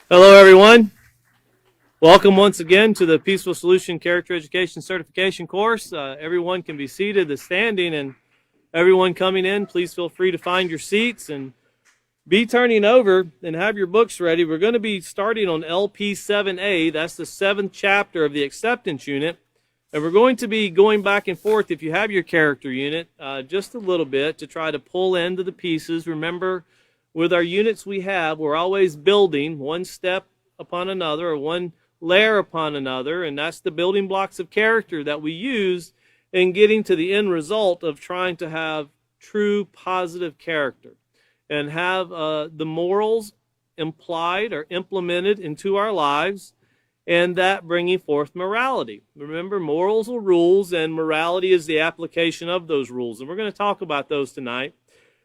Hello, everyone. Welcome once again to the Peaceful Solution Character Education Certification course. Everyone can be seated, the standing, and everyone coming in, please feel free to find your seats and be turning over and have your books ready. We're going to be starting on LP7A. That's the 7th chapter of the acceptance unit. And we're going to be going back and forth, if you have your character unit, just a little bit to try to pull into the pieces. Remember, with our units we're always building one step upon another, or one layer upon another, and that's the building blocks of character that we use in getting to the end result of trying to have true positive character and have the morals implied or implemented into our lives, and that bringing forth morality. Remember, morals are rules, and morality is the application of those rules, and we're going to talk about those tonight.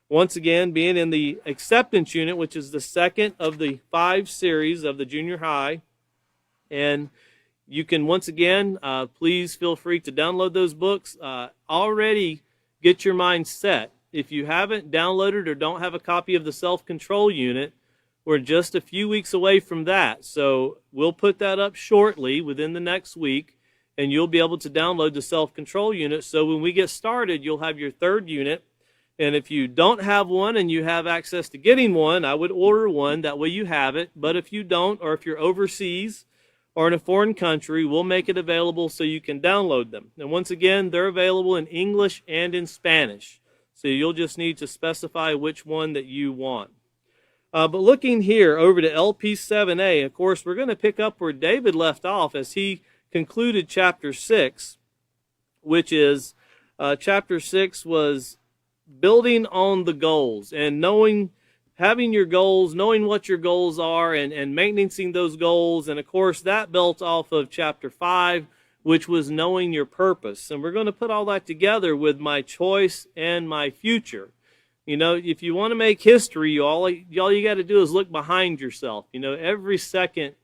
Once again, being in the acceptance unit, which is the second of the 5 series of the junior high. And you can, once again, please feel free to download those books. Already get your mind set. If you haven't downloaded or don't have a copy of the self-control unit, we're just a few weeks away from that. So we'll put that up shortly within the next week, and you'll be able to download the self-control unit. So when we get started, you'll have your 3rd unit. And if you don't have one and you have access to getting one, I would order one. That way you have it. But if you don't, or if you're overseas or in a foreign country, we'll make it available so you can download them. And once again, they're available in English and in Spanish. So you'll just need to specify which one that you want. But looking here over to LP7A, of course, we're going to pick up where David left off as he concluded chapter 6, which is chapter 6 was building on the goals and having your goals, knowing what your goals are, and maintaining those goals. And of course, that built off of chapter 5, which was knowing your purpose. And we're going to put all that together with my choice and my future. You know, if you want to make history, all you got to do is look behind yourself. You know, every second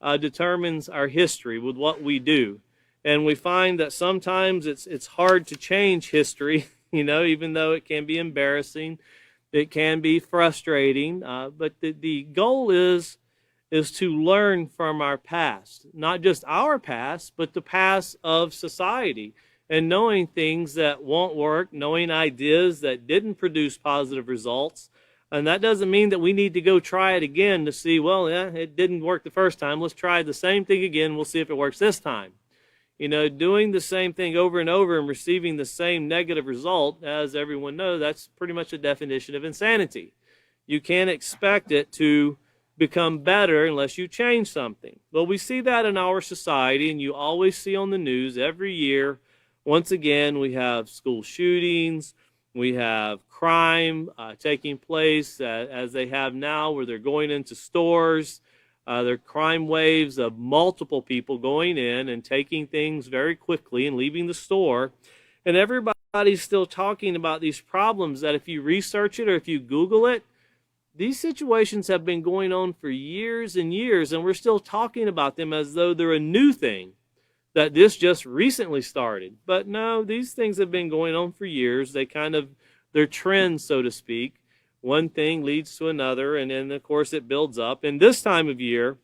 determines our history with what we do. And we find that sometimes it's hard to change history. You know, even though it can be embarrassing, it can be frustrating, but the goal is to learn from our past, not just our past, but the past of society, and knowing things that won't work, knowing ideas that didn't produce positive results. And that doesn't mean that we need to go try it again to see, well, yeah, it didn't work the first time. Let's try the same thing again. We'll see if it works this time. You know, doing the same thing over and over and receiving the same negative result, as everyone knows, that's pretty much a definition of insanity. You can't expect it to become better unless you change something. Well, we see that in our society, and you always see on the news every year. Once again, we have school shootings, we have crime taking place as they have now, where they're going into stores. There are crime waves of multiple people going in and taking things very quickly and leaving the store. And everybody's still talking about these problems that if you research it or if you Google it, these situations have been going on for years and years, and we're still talking about them as though they're a new thing, that this just recently started. But no, these things have been going on for years. They're trends, so to speak. One thing leads to another, and then, of course, it builds up. And this time of year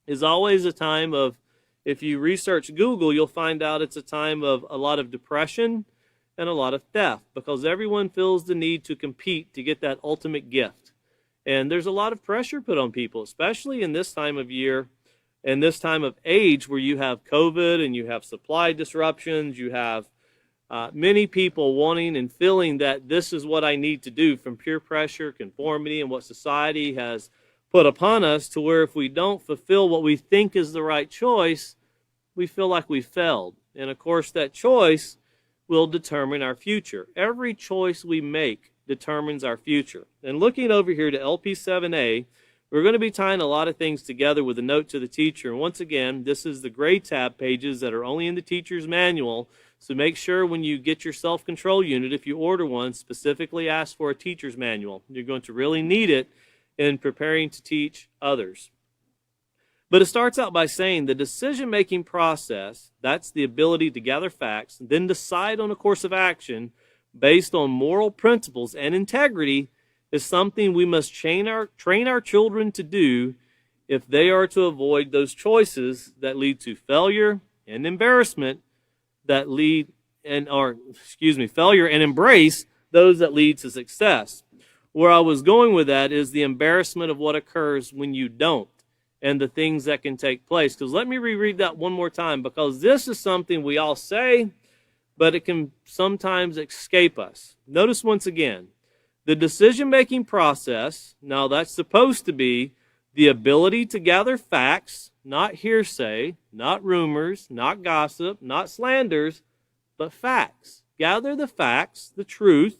is always a time of, if you research Google, you'll find out it's a time of a lot of depression and a lot of theft, because everyone feels the need to compete to get that ultimate gift. And there's a lot of pressure put on people, especially in this time of year and this time of age, where you have COVID and you have supply disruptions, you have many people wanting and feeling that this is what I need to do, from peer pressure, conformity, and what society has put upon us, to where if we don't fulfill what we think is the right choice, we feel like we failed. And of course, that choice will determine our future. Every choice we make determines our future. And looking over here to LP7A, we're going to be tying a lot of things together with a note to the teacher. And once again, this is the grade tab pages that are only in the teacher's manual. So make sure when you get your self-control unit, if you order one, specifically ask for a teacher's manual. You're going to really need it in preparing to teach others. But it starts out by saying the decision-making process, that's the ability to gather facts, then decide on a course of action based on moral principles and integrity, is something we must train our children to do if they are to avoid those choices that lead to failure and embarrassment that lead failure and embrace those that lead to success. Where I was going with that is the embarrassment of what occurs when you don't and the things that can take place. Because let me reread that one more time, because this is something we all say, but it can sometimes escape us. Notice once again, the decision-making process, now that's supposed to be the ability to gather facts, not hearsay, not rumors, not gossip, not slanders, but facts. Gather the facts, the truth,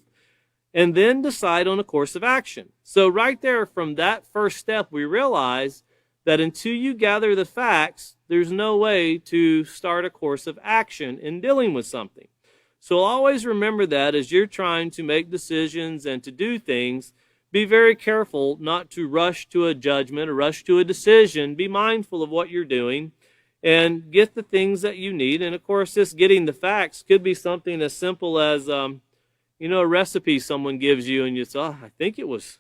and then decide on a course of action. So right there, from that first step, we realize that until you gather the facts, there's no way to start a course of action in dealing with something. So always remember that as you're trying to make decisions and to do things, be very careful not to rush to a judgment or rush to a decision. Be mindful of what you're doing and get the things that you need. And of course, this getting the facts could be something as simple as, a recipe someone gives you and you say, I think it was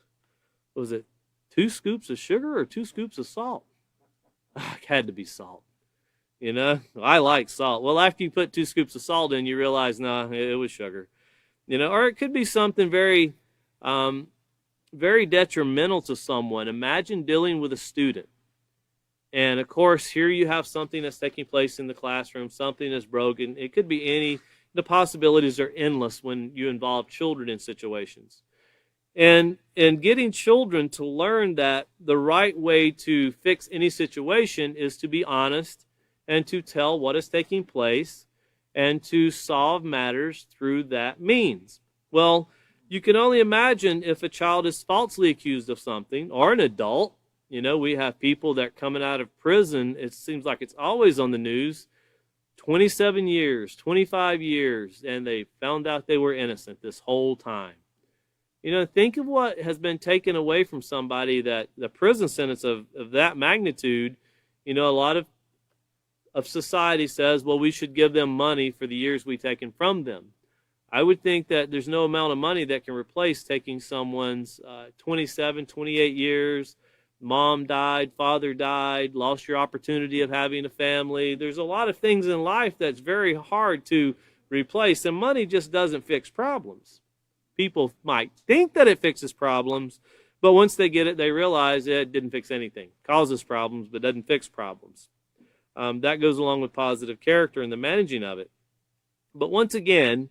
it 2 scoops of sugar or 2 scoops of salt? It had to be salt. I like salt. Well, after you put 2 scoops of salt in, you realize, it was sugar. Or it could be something very, very detrimental to someone. Imagine dealing with a student. And of course, here you have something that's taking place in the classroom, something that's broken. It could be the possibilities are endless when you involve children in situations. And getting children to learn that the right way to fix any situation is to be honest and to tell what is taking place and to solve matters through that means. Well, you can only imagine if a child is falsely accused of something, or an adult. We have people that are coming out of prison, it seems like it's always on the news, 27 years, 25 years, and they found out they were innocent this whole time. Think of what has been taken away from somebody, that the prison sentence of that magnitude. A lot of society says, well, we should give them money for the years we've taken from them. I would think that there's no amount of money that can replace taking someone's 27, 28 years. Mom died, father died, lost your opportunity of having a family. There's a lot of things in life that's very hard to replace, and money just doesn't fix problems. People might think that it fixes problems, but once they get it, they realize it didn't fix anything. Causes problems, but doesn't fix problems. That goes along with positive character and the managing of it. But once again,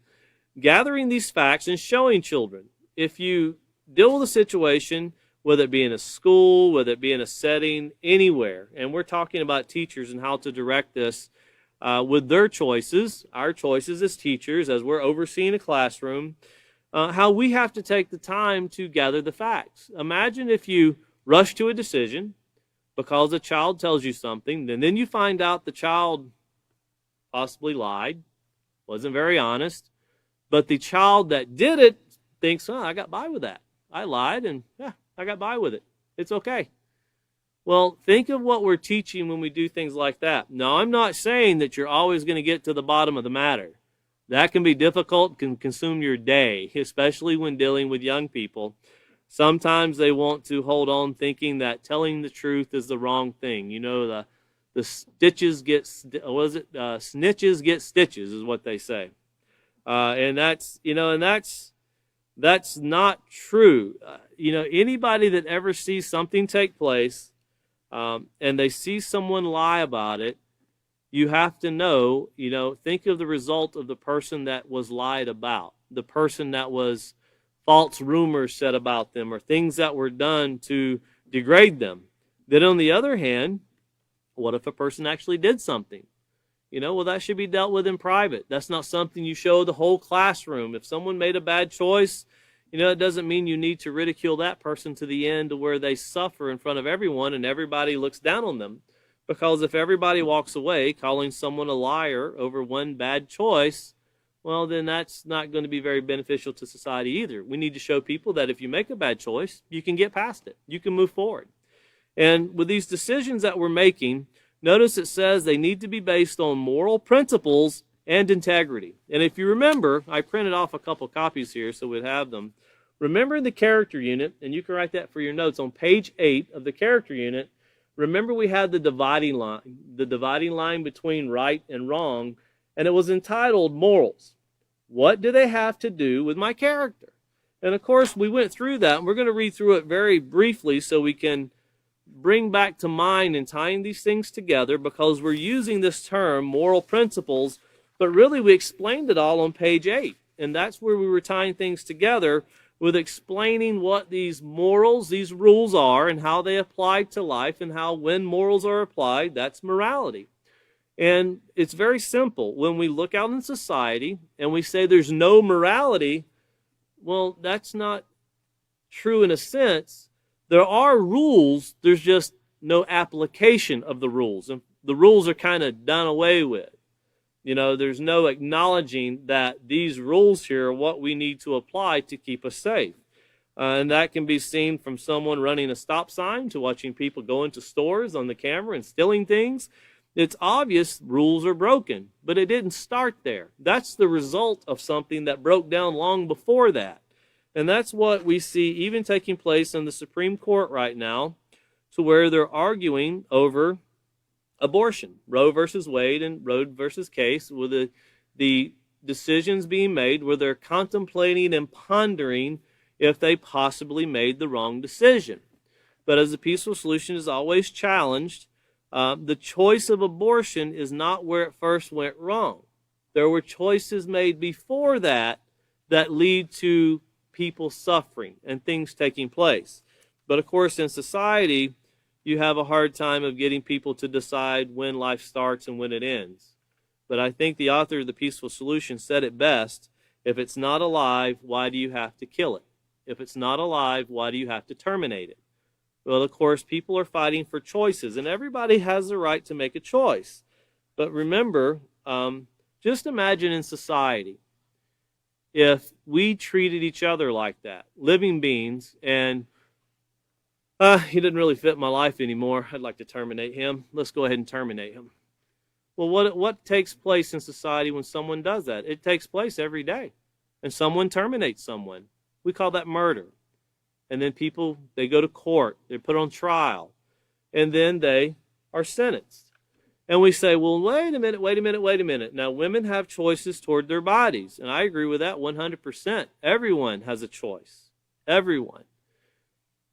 gathering these facts and showing children, if you deal with a situation, whether it be in a school, whether it be in a setting, anywhere, and we're talking about teachers and how to direct this with their choices, our choices as teachers, as we're overseeing a classroom, how we have to take the time to gather the facts. Imagine if you rush to a decision because a child tells you something, and then you find out the child possibly lied, wasn't very honest, but the child that did it thinks, I got by with that. I lied, and I got by with it. It's okay. Well, think of what we're teaching when we do things like that. Now, I'm not saying that you're always going to get to the bottom of the matter. That can be difficult, can consume your day, especially when dealing with young people. Sometimes they want to hold on thinking that telling the truth is the wrong thing. The snitches get stitches is what they say. And that's not true. Anybody that ever sees something take place and they see someone lie about it, you have to know, think of the result of the person that was lied about, the person that was false rumors said about them or things that were done to degrade them. Then on the other hand, what if a person actually did something? That should be dealt with in private. That's not something you show the whole classroom. If someone made a bad choice, it doesn't mean you need to ridicule that person to the end to where they suffer in front of everyone and everybody looks down on them. Because if everybody walks away calling someone a liar over one bad choice, well, then that's not going to be very beneficial to society either. We need to show people that if you make a bad choice, you can get past it. You can move forward. And with these decisions that we're making, notice it says they need to be based on moral principles and integrity. And if you remember, I printed off a couple copies here so we'd have them. Remember the character unit, and you can write that for your notes on page 8 of the character unit. remember we had the dividing line between right and wrong, and it was entitled Morals. What do they have to do with my character? And of course, we went through that, and we're going to read through it very briefly so we can bring back to mind and tying these things together, because we're using this term, moral principles, but really we explained it all on page 8. And that's where we were tying things together with explaining what these morals, these rules are, and how they apply to life, and how when morals are applied, that's morality. And it's very simple. When we look out in society and we say there's no morality, well, that's not true in a sense. There are rules, there's just no application of the rules. And the rules are kind of done away with. You know, there's no acknowledging that these rules here are what we need to apply to keep us safe. And that can be seen from someone running a stop sign to watching people go into stores on the camera and stealing things. It's obvious rules are broken, but it didn't start there. That's the result of something that broke down long before that. And that's what we see even taking place in the Supreme Court right now, to where they're arguing over abortion, Roe versus Wade and Roe versus Case, with the decisions being made where they're contemplating and pondering if they possibly made the wrong decision. But as the peaceful solution is always challenged, the choice of abortion is not where it first went wrong. There were choices made before that that lead to people suffering and things taking place. But of course, in society, you have a hard time of getting people to decide when life starts and when it ends. But I think the author of The Peaceful Solution said it best: if it's not alive, why do you have to kill it? If it's not alive, why do you have to terminate it? Well, of course, people are fighting for choices, and everybody has the right to make a choice. But remember, just imagine in society, if we treated each other like that, living beings, and he didn't really fit my life anymore, I'd like to terminate him. Let's go ahead and terminate him. Well, what takes place in society when someone does that? It takes place every day. And someone terminates someone. We call that murder. And then people, they go to court, they're put on trial, and then they are sentenced. And we say, well, wait a minute. Now, women have choices toward their bodies, and I agree with that 100%. Everyone has a choice. Everyone.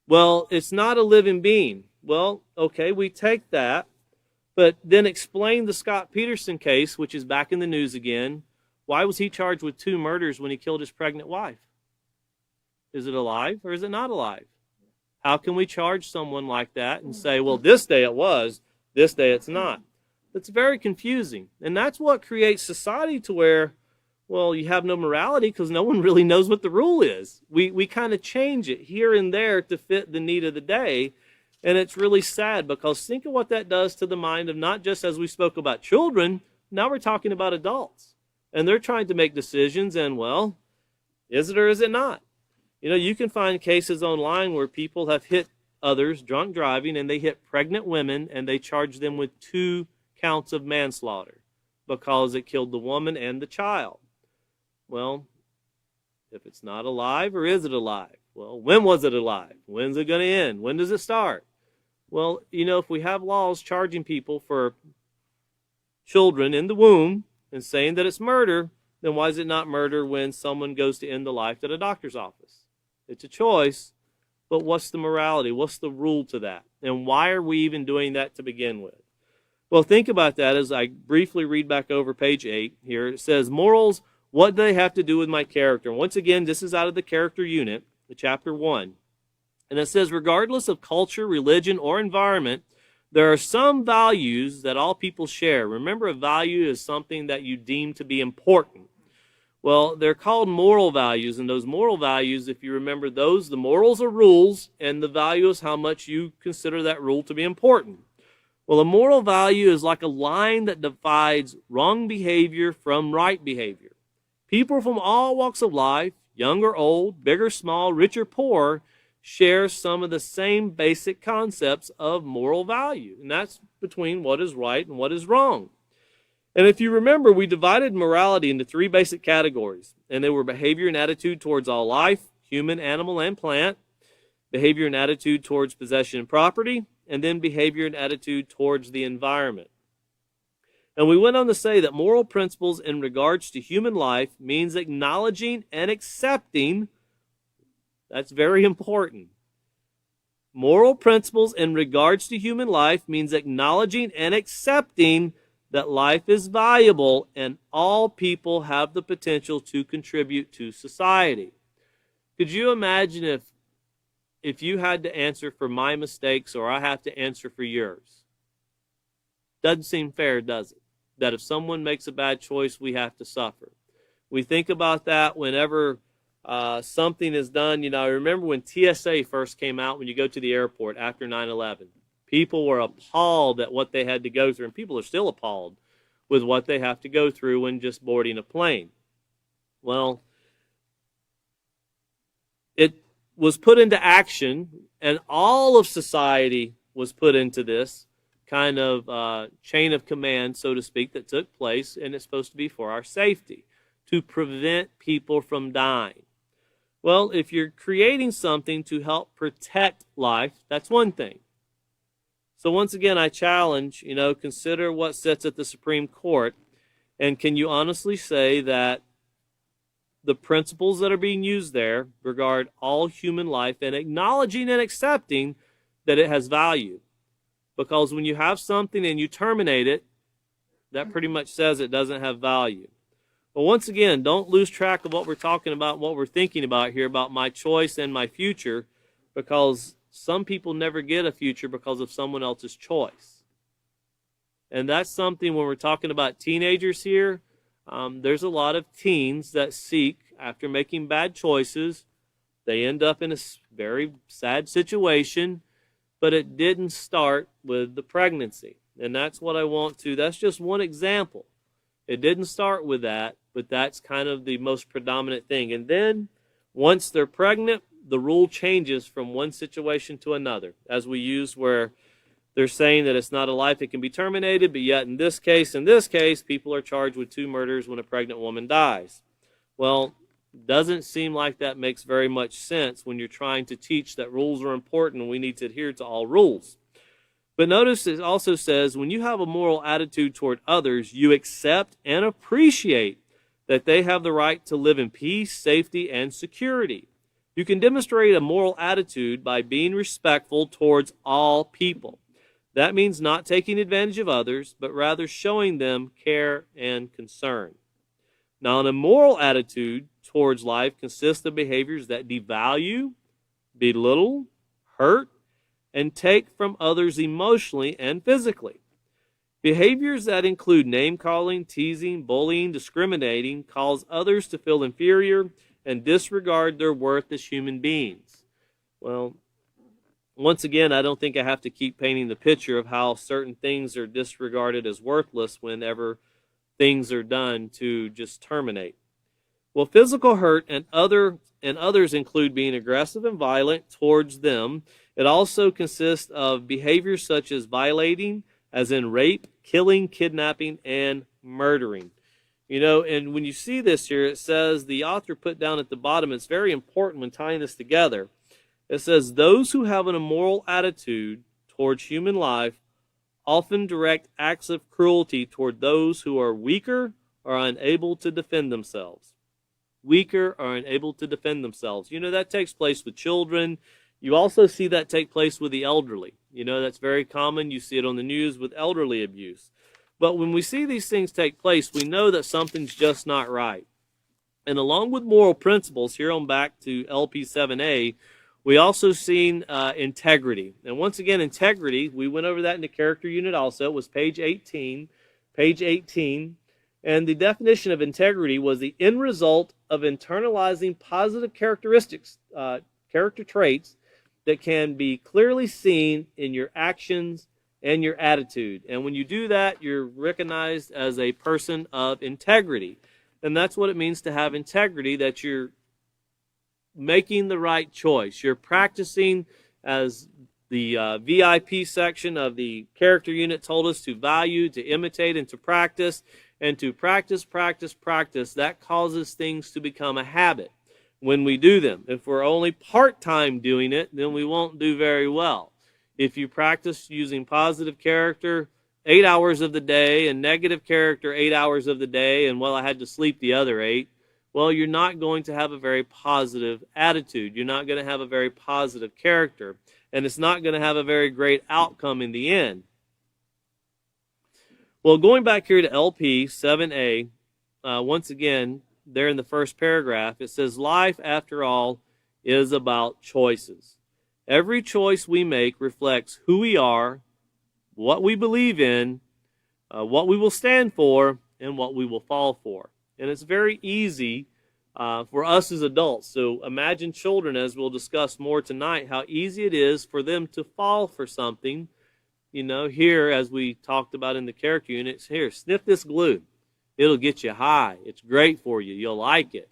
Well, it's not a living being. Well, okay, we take that, but then explain the Scott Peterson case, which is back in the news again. Why was he charged with 2 murders when he killed his pregnant wife? Is it alive or is it not alive? How can we charge someone like that and say, well, this day it was, this day it's not? It's very confusing. And that's what creates society to where, well, you have no morality because no one really knows what the rule is. We kind of change it here and there to fit the need of the day. And it's really sad, because think of what that does to the mind of not just, as we spoke about, children, now we're talking about adults. And they're trying to make decisions, and, well, is it or is it not? You know, you can find cases online where people have hit others drunk driving, and they hit pregnant women, and they charge them with 2 counts of manslaughter because it killed the woman and the child. Well, if it's not alive, or is it alive? Well, when was it alive? When's it going to end? When does it start? Well, you know, if we have laws charging people for children in the womb and saying that it's murder, then why is it not murder when someone goes to end the life at a doctor's office? It's a choice, but what's the morality? What's the rule to that? And why are we even doing that to begin with? Well, think about that as I briefly read back over page 8 here. It says, morals, what do they have to do with my character? And once again, this is out of the character unit, the chapter 1. And it says, regardless of culture, religion, or environment, there are some values that all people share. Remember, a value is something that you deem to be important. Well, they're called moral values, and those moral values, if you remember those, the morals are rules, and the value is how much you consider that rule to be important. Well, a moral value is like a line that divides wrong behavior from right behavior. People from all walks of life, young or old, big or small, rich or poor, share some of the same basic concepts of moral value, and that's between what is right and what is wrong. And if you remember, we divided morality into 3 basic categories, and they were behavior and attitude towards all life, human, animal, and plant. behavior and attitude towards possession and property, and then behavior and attitude towards the environment. And we went on to say that moral principles in regards to human life means acknowledging and accepting. That's very important. Moral principles in regards to human life means acknowledging and accepting that life is valuable and all people have the potential to contribute to society. Could you imagine if you had to answer for my mistakes or I have to answer for yours? Doesn't seem fair, does it? That if someone makes a bad choice, we have to suffer. We think about that whenever something is done. I remember when TSA first came out, when you go to the airport after 9/11. People were appalled at what they had to go through, and people are still appalled with what they have to go through when just boarding a plane. Well, it was put into action, and all of society was put into this kind of chain of command, so to speak, that took place, and it's supposed to be for our safety, to prevent people from dying. Well, if you're creating something to help protect life, that's one thing. So once again, I challenge, consider what sits at the Supreme Court, and can you honestly say that the principles that are being used there regard all human life and acknowledging and accepting that it has value? Because when you have something and you terminate it, that pretty much says it doesn't have value. But once again, don't lose track of what we're talking about, what we're thinking about here, about my choice and my future, because some people never get a future because of someone else's choice. And that's something when we're talking about teenagers here, there's a lot of teens that seek, after making bad choices, they end up in a very sad situation, but it didn't start with the pregnancy. And that's what I want to, that's just one example. It didn't start with that, but that's kind of the most predominant thing. And then once they're pregnant, the rule changes from one situation to another, as we use where they're saying that it's not a life that can be terminated, but yet in this case, people are charged with 2 murders when a pregnant woman dies. Well, it doesn't seem like that makes very much sense when you're trying to teach that rules are important and we need to adhere to all rules. But notice it also says when you have a moral attitude toward others, you accept and appreciate that they have the right to live in peace, safety, and security. You can demonstrate a moral attitude by being respectful towards all people. That means not taking advantage of others, but rather showing them care and concern. Now, an immoral attitude towards life consists of behaviors that devalue, belittle, hurt, and take from others emotionally and physically. Behaviors that include name-calling, teasing, bullying, discriminating, cause others to feel inferior and disregard their worth as human beings. Well, once again, I don't think I have to keep painting the picture of how certain things are disregarded as worthless whenever things are done to just terminate. Well, physical hurt and others include being aggressive and violent towards them. It also consists of behaviors such as violating, as in rape, killing, kidnapping, and murdering. And when you see this here, it says, the author put down at the bottom, it's very important when tying this together. It says, those who have an immoral attitude towards human life often direct acts of cruelty toward those who are weaker or unable to defend themselves. Weaker or unable to defend themselves. That takes place with children. You also see that take place with the elderly. That's very common. You see it on the news with elderly abuse. But when we see these things take place, we know that something's just not right. And along with moral principles, here on back to LP 7A, we also seen integrity. And once again, integrity, we went over that in the character unit also. It was page 18. And the definition of integrity was the end result of internalizing positive characteristics, character traits that can be clearly seen in your actions and your attitude. And when you do that, you're recognized as a person of integrity. And that's what it means to have integrity, that you're making the right choice. You're practicing, as the VIP section of the character unit told us, to value, to imitate, and to practice. And to practice. That causes things to become a habit. when we do them. If we're only part-time doing it, then we won't do very well. If you practice using positive character 8 hours of the day and negative character 8 hours of the day, and well, I had to sleep the other 8, well, you're not going to have a very positive attitude. You're not going to have a very positive character, and it's not going to have a very great outcome in the end. Well, going back here to LP 7A, once again, there in the first paragraph, it says, life, after all, is about choices. Every choice we make reflects who we are, what we believe in, what we will stand for, and what we will fall for. And it's very easy for us as adults. So imagine children, as we'll discuss more tonight, how easy it is for them to fall for something. You know, here, as we talked about in the character units, here, sniff this glue. It'll get you high. It's great for you. You'll like it.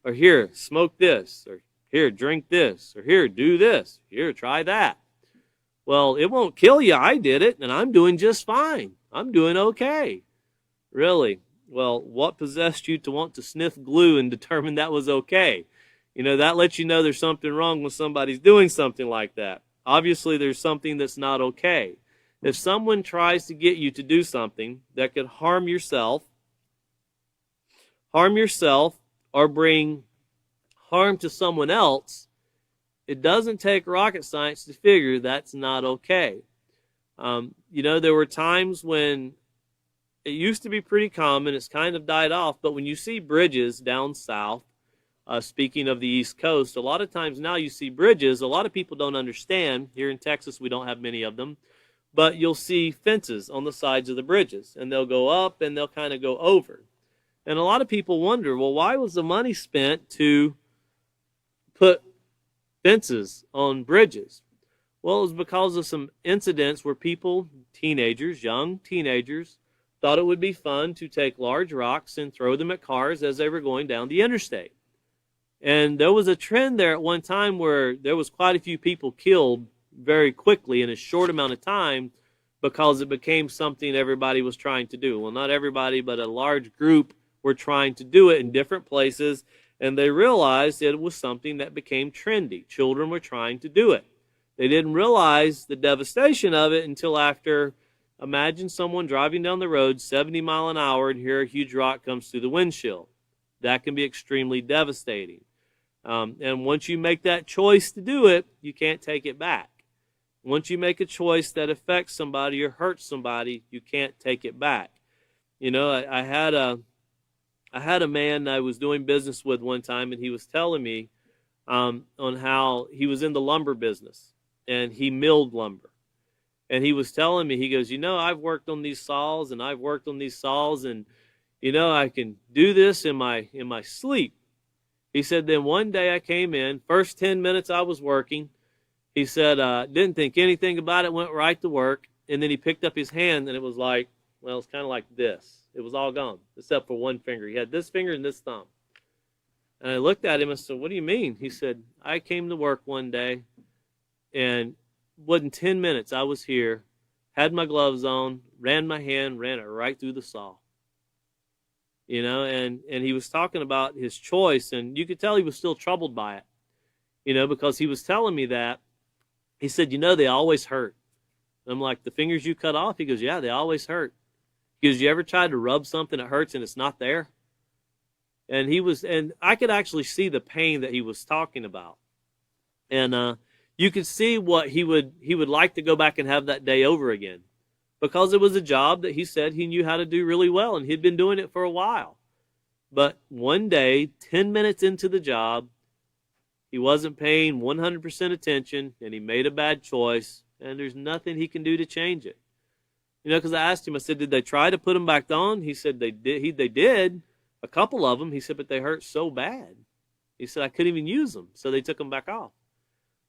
Or here, smoke this. Or here, drink this. Or here, do this. Here, try that. Well, it won't kill you. I did it, and I'm doing just fine. I'm doing okay. Really? Well, what possessed you to want to sniff glue and determine that was okay? You know, that lets you know there's something wrong when somebody's doing something like that. Obviously, there's something that's not okay. If someone tries to get you to do something that could harm yourself, or bring harm to someone else, it doesn't take rocket science to figure that's not okay. You know, there were times when it used to be pretty common, it's kind of died off, but when you see bridges down south, speaking of the East Coast, a lot of times now you see bridges, a lot of people don't understand. Here in Texas, we don't have many of them, but you'll see fences on the sides of the bridges, and they'll go up and they'll kind of go over. And a lot of people wonder, well, why was the money spent to put fences on bridges? Well, it was because of some incidents where people, young teenagers, thought it would be fun to take large rocks and throw them at cars as they were going down the interstate. And there was a trend there at one time where there was quite a few people killed very quickly in a short amount of time because it became something everybody was trying to do. Well, not everybody, but a large group were trying to do it in different places, and they realized that it was something that became trendy. Children were trying to do it. They didn't realize the devastation of it until after, imagine someone driving down the road 70 miles an hour and here a huge rock comes through the windshield. That can be extremely devastating. And once you make that choice to do it, you can't take it back. Once you make a choice that affects somebody or hurts somebody, you can't take it back. You know, I had a man I was doing business with one time, and he was telling me on how he was in the lumber business, and he milled lumber. And he was telling me, he goes, you know, I've worked on these saws, and I've worked on these saws, and, you know, I can do this in my sleep. He said, then one day I came in, first 10 minutes I was working. He said, didn't think anything about it, went right to work. And then he picked up his hand, and it was like, well, it's kind of like this. It was all gone, except for one finger. He had this finger and this thumb. And I looked at him and said, what do you mean? He said, I came to work one day, and within 10 minutes I was here, had my gloves on, ran my hand, ran it right through the saw. You know, and he was talking about his choice, and you could tell he was still troubled by it, you know, because he was telling me that. He said, you know, they always hurt. I'm like, the fingers you cut off? He goes, yeah, they always hurt. He goes, you ever tried to rub something that hurts and it's not there? And I could actually see the pain that he was talking about. And you could see what he would like to go back and have that day over again, because it was a job that he said he knew how to do really well, and he'd been doing it for a while. But one day, 10 minutes into the job, he wasn't paying 100% attention, and he made a bad choice, and there's nothing he can do to change it. You know, because I asked him, I said, did they try to put him back on? He said they did. They did, a couple of them. He said, but they hurt so bad. He said, I couldn't even use them, so they took them back off.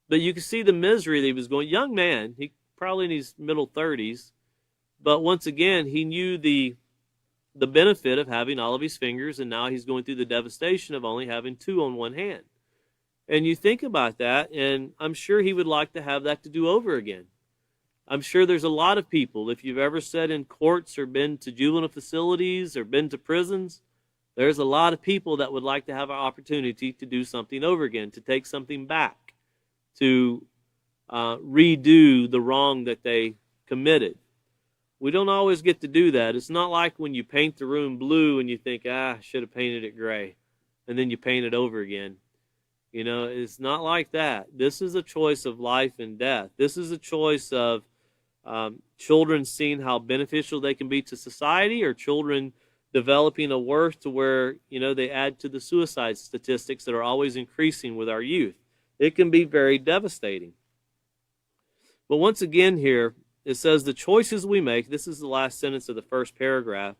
But you could see the misery that he was going. Young man, he probably in his middle 30s, but once again, he knew the benefit of having all of his fingers, and now he's going through the devastation of only having two on one hand. And you think about that, and I'm sure he would like to have that to do over again. I'm sure there's a lot of people, if you've ever sat in courts or been to juvenile facilities or been to prisons, There's a lot of people that would like to have an opportunity to do something over again, to take something back, to redo the wrong that they committed. We don't always get to do that. It's not like when you paint the room blue and you think, I should have painted it gray, and then you paint it over again. You know, it's not like that. This is a choice of life and death. This is a choice of children seeing how beneficial they can be to society, or children developing a worth to where, you know, they add to the suicide statistics that are always increasing with our youth. It can be very devastating. But once again here, it says the choices we make, this is the last sentence of the first paragraph,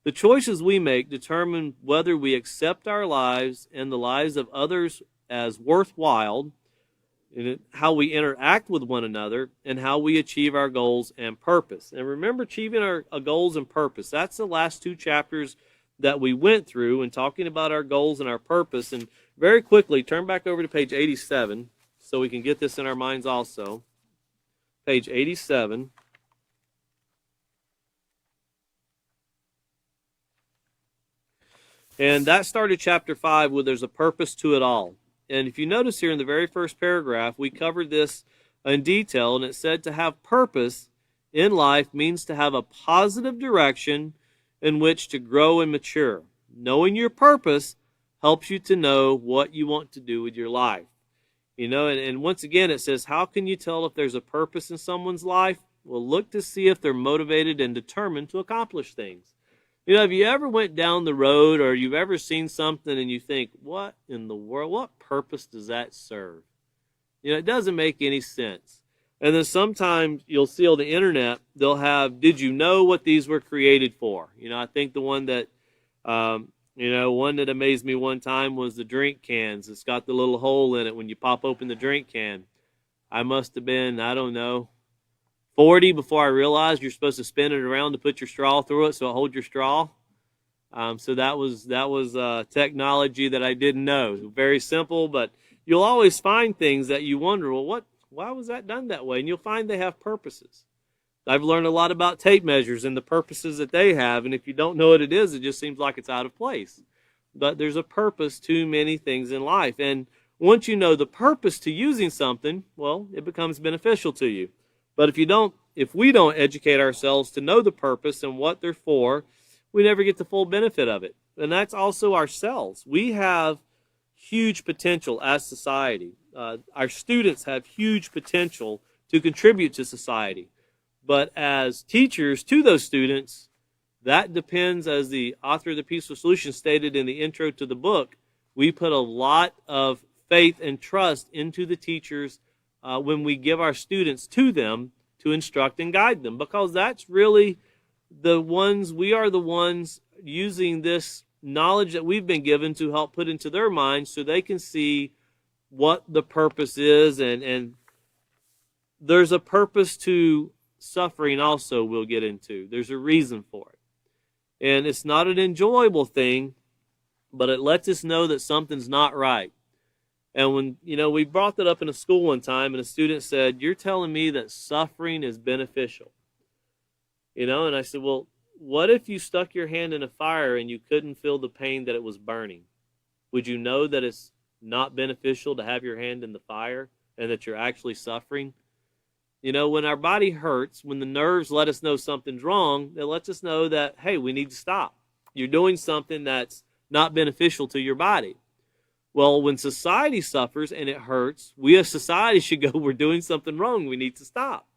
the choices we make determine whether we accept our lives and the lives of others as worthwhile, and how we interact with one another, and how we achieve our goals and purpose. And remember, achieving our goals and purpose, that's the last two chapters that we went through and talking about our goals and our purpose. And very quickly, turn back over to page 87 so we can get this in our minds also. Page 87. And that started chapter 5 with there's a purpose to it all. And if you notice here in the very first paragraph, we covered this in detail, and it said to have purpose in life means to have a positive direction in which to grow and mature. Knowing your purpose helps you to know what you want to do with your life. You know, and once again, it says, how can you tell if there's a purpose in someone's life? Well, look to see if they're motivated and determined to accomplish things. You know, have you ever went down the road, or you've ever seen something and you think, what in the world, what purpose does that serve? You know, it doesn't make any sense. And then sometimes you'll see on the internet, they'll have, did you know what these were created for? You know, I think the one that, one that amazed me one time was the drink cans. It's got the little hole in it when you pop open the drink can. I must have been, I don't know, 40 before I realized you're supposed to spin it around to put your straw through it so it holds your straw. So that was technology that I didn't know. Very simple, but you'll always find things that you wonder, well, why was that done that way? And you'll find they have purposes. I've learned a lot about tape measures and the purposes that they have, and if you don't know what it is, it just seems like it's out of place. But there's a purpose to many things in life, and once you know the purpose to using something, well, it becomes beneficial to you. But if we don't educate ourselves to know the purpose and what they're for, we never get the full benefit of it. And that's also ourselves. We have huge potential as society. Our students have huge potential to contribute to society. But as teachers to those students, that depends, as the author of the Peaceful Solution stated in the intro to the book, we put a lot of faith and trust into the teachers when we give our students to them to instruct and guide them, because that's really we are the ones using this knowledge that we've been given to help put into their minds so they can see what the purpose is, and there's a purpose to suffering also we'll get into. There's a reason for it. And it's not an enjoyable thing, but it lets us know that something's not right. And when, we brought that up in a school one time, and a student said, you're telling me that suffering is beneficial. And I said, well, what if you stuck your hand in a fire and you couldn't feel the pain that it was burning? Would you know that it's not beneficial to have your hand in the fire and that you're actually suffering? When our body hurts, when the nerves let us know something's wrong, it lets us know that, hey, we need to stop. You're doing something that's not beneficial to your body. Well, when society suffers and it hurts, we as society should go, we're doing something wrong, we need to stop.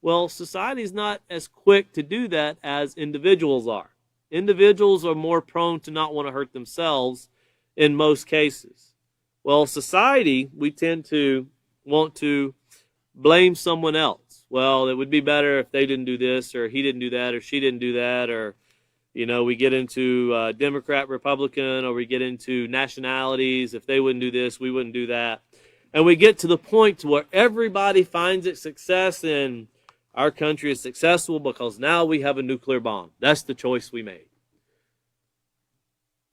Well, society is not as quick to do that as individuals are. Individuals are more prone to not want to hurt themselves in most cases. Well, society, we tend to want to blame someone else. Well, it would be better if they didn't do this, or he didn't do that, or she didn't do that, or we get into Democrat, Republican, or we get into nationalities. If they wouldn't do this, we wouldn't do that. And we get to the point to where everybody finds its success, and our country is successful because now we have a nuclear bomb. That's the choice we made.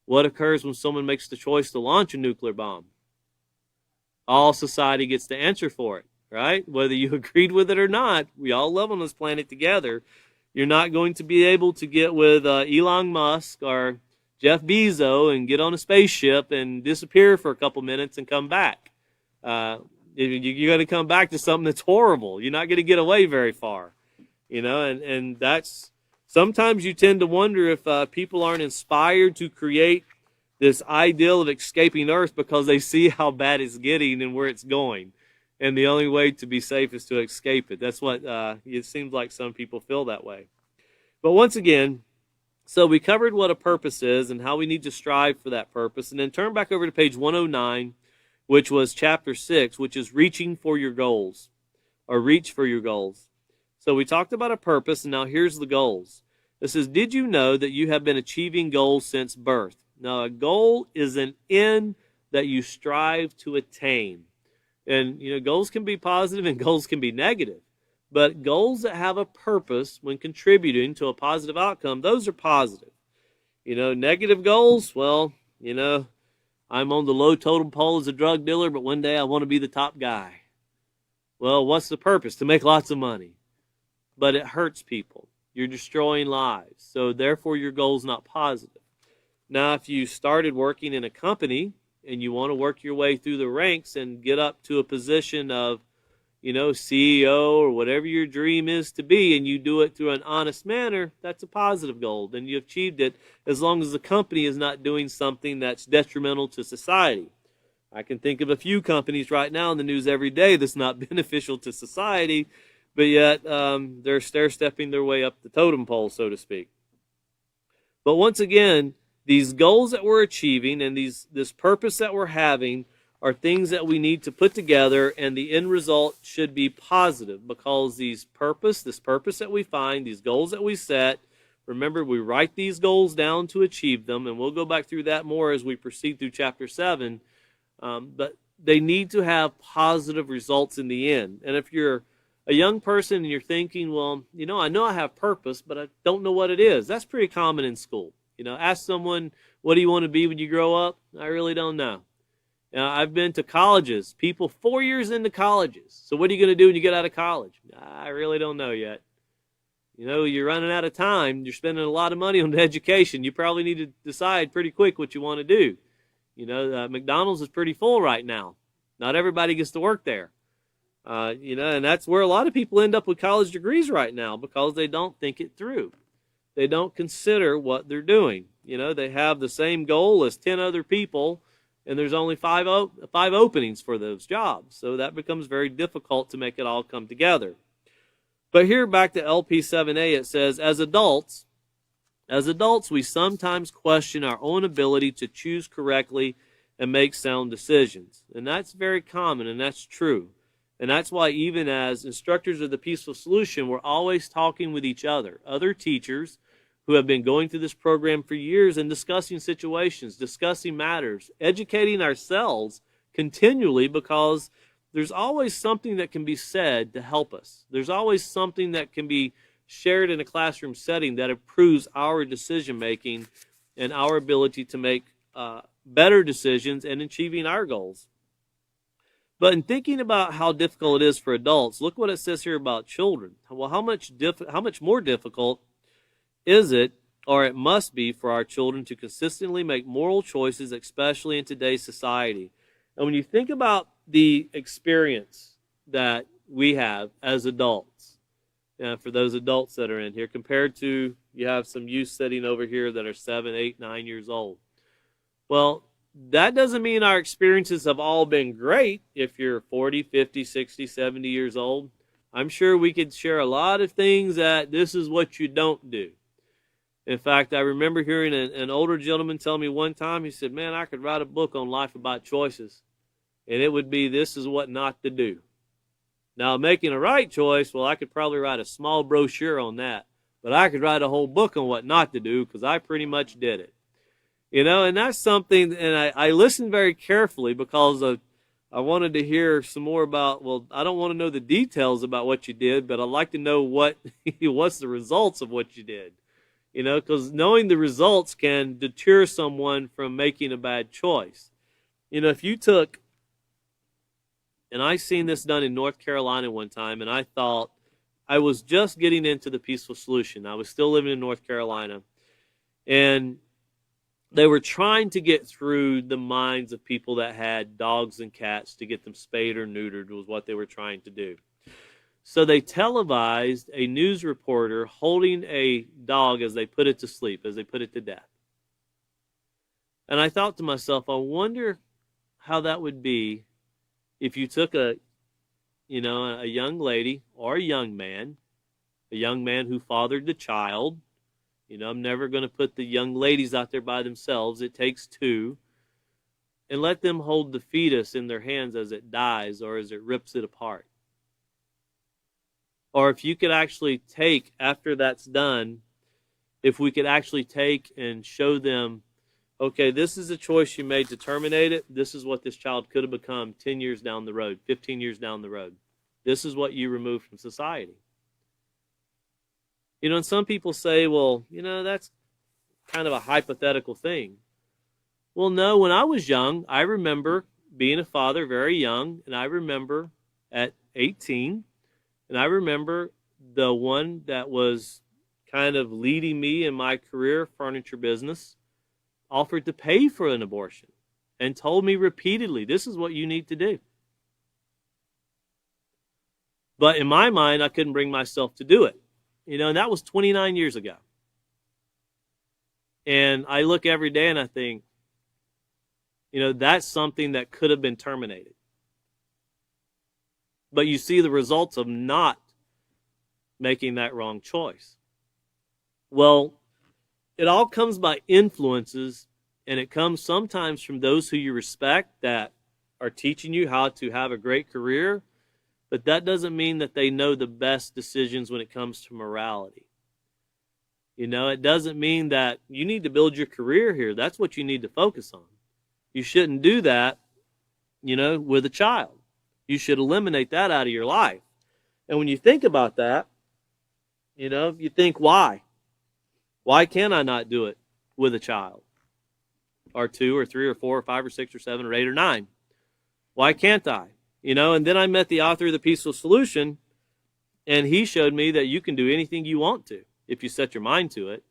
What occurs when someone makes the choice to launch a nuclear bomb? All society gets to answer for it, right? Whether you agreed with it or not, we all live on this planet together. You're not going to be able to get with Elon Musk or Jeff Bezos and get on a spaceship and disappear for a couple minutes and come back. You're going to come back to something that's horrible. You're not going to get away very far, and that's sometimes you tend to wonder if people aren't inspired to create this ideal of escaping Earth because they see how bad it's getting and where it's going. And the only way to be safe is to escape it. That's what it seems like some people feel that way. But once again, so we covered what a purpose is and how we need to strive for that purpose. And then turn back over to page 109, which was chapter 6, which is reaching for your goals, or reach for your goals. So we talked about a purpose, and now here's the goals. It says, did you know that you have been achieving goals since birth? Now, a goal is an end that you strive to attain. And, goals can be positive and goals can be negative. But goals that have a purpose when contributing to a positive outcome, those are positive. Negative goals, well, I'm on the low totem pole as a drug dealer, but one day I want to be the top guy. Well, what's the purpose? To make lots of money. But it hurts people. You're destroying lives. So therefore your goal's not positive. Now, if you started working in a company and you want to work your way through the ranks and get up to a position of, CEO or whatever your dream is to be, and you do it through an honest manner, that's a positive goal. Then you achieved it as long as the company is not doing something that's detrimental to society. I can think of a few companies right now in the news every day that's not beneficial to society, but yet they're stair-stepping their way up the totem pole, so to speak. But once again, these goals that we're achieving and this purpose that we're having are things that we need to put together, and the end result should be positive because this purpose that we find, these goals that we set, remember we write these goals down to achieve them, and we'll go back through that more as we proceed through chapter 7, but they need to have positive results in the end. And if you're a young person and you're thinking, well, I know I have purpose, but I don't know what it is, that's pretty common in school. Ask someone, what do you want to be when you grow up? I really don't know. I've been to colleges, people 4 years into colleges. So what are you going to do when you get out of college? I really don't know yet. You're running out of time. You're spending a lot of money on education. You probably need to decide pretty quick what you want to do. McDonald's is pretty full right now. Not everybody gets to work there. And that's where a lot of people end up with college degrees right now because they don't think it through. They don't consider what they're doing. They have the same goal as 10 other people, and there's only five openings for those jobs. So that becomes very difficult to make it all come together. But here back to LP 7A, it says, as adults, we sometimes question our own ability to choose correctly and make sound decisions. And that's very common, and that's true. And that's why even as instructors of the Peaceful Solution, we're always talking with each other teachers who have been going through this program for years and discussing situations, discussing matters, educating ourselves continually because there's always something that can be said to help us. There's always something that can be shared in a classroom setting that improves our decision making and our ability to make better decisions and achieving our goals. But in thinking about how difficult it is for adults, look what it says here about children. Well, how much more difficult is it, or it must be, for our children to consistently make moral choices, especially in today's society? And when you think about the experience that we have as adults, for those adults that are in here, compared to you have some youth sitting over here that are 7, 8, 9 years old. Well, that doesn't mean our experiences have all been great. If you're 40, 50, 60, 70 years old, I'm sure we could share a lot of things that this is what you don't do. In fact, I remember hearing an older gentleman tell me one time, he said, man, I could write a book on life about choices, and it would be, this is what not to do. Now, making a right choice, well, I could probably write a small brochure on that, but I could write a whole book on what not to do because I pretty much did it. And that's something, and I listened very carefully because I wanted to hear some more about, well, I don't want to know the details about what you did, but I'd like to know what's the results of what you did. Because knowing the results can deter someone from making a bad choice. If you took, and I seen this done in North Carolina one time, and I thought, I was just getting into the Peaceful Solution. I was still living in North Carolina. And they were trying to get through the minds of people that had dogs and cats to get them spayed or neutered was what they were trying to do. So they televised a news reporter holding a dog as they put it to sleep, as they put it to death. And I thought to myself, I wonder how that would be if you took a young lady or a young man who fathered the child. I'm never going to put the young ladies out there by themselves. It takes two. And let them hold the fetus in their hands as it dies or as it rips it apart. Or if you could actually take, after that's done, if we could actually take and show them, okay, this is a choice you made to terminate it. This is what this child could have become 10 years down the road, 15 years down the road. This is what you removed from society. And some people say, well, that's kind of a hypothetical thing. Well, no, when I was young, I remember being a father very young, and I remember at 18, and I remember the one that was kind of leading me in my career furniture business offered to pay for an abortion and told me repeatedly, this is what you need to do. But in my mind, I couldn't bring myself to do it. And that was 29 years ago. And I look every day and I think, that's something that could have been terminated. But you see the results of not making that wrong choice. Well, it all comes by influences, and it comes sometimes from those who you respect that are teaching you how to have a great career, but that doesn't mean that they know the best decisions when it comes to morality. It doesn't mean that you need to build your career here. That's what you need to focus on. You shouldn't do that, with a child. You should eliminate that out of your life. And when you think about that, you think, why? Why can't I not do it with a child? Or two or three or four or five or six or seven or eight or nine? Why can't I? And then I met the author of The Peaceful Solution, and he showed me that you can do anything you want to if you set your mind to it,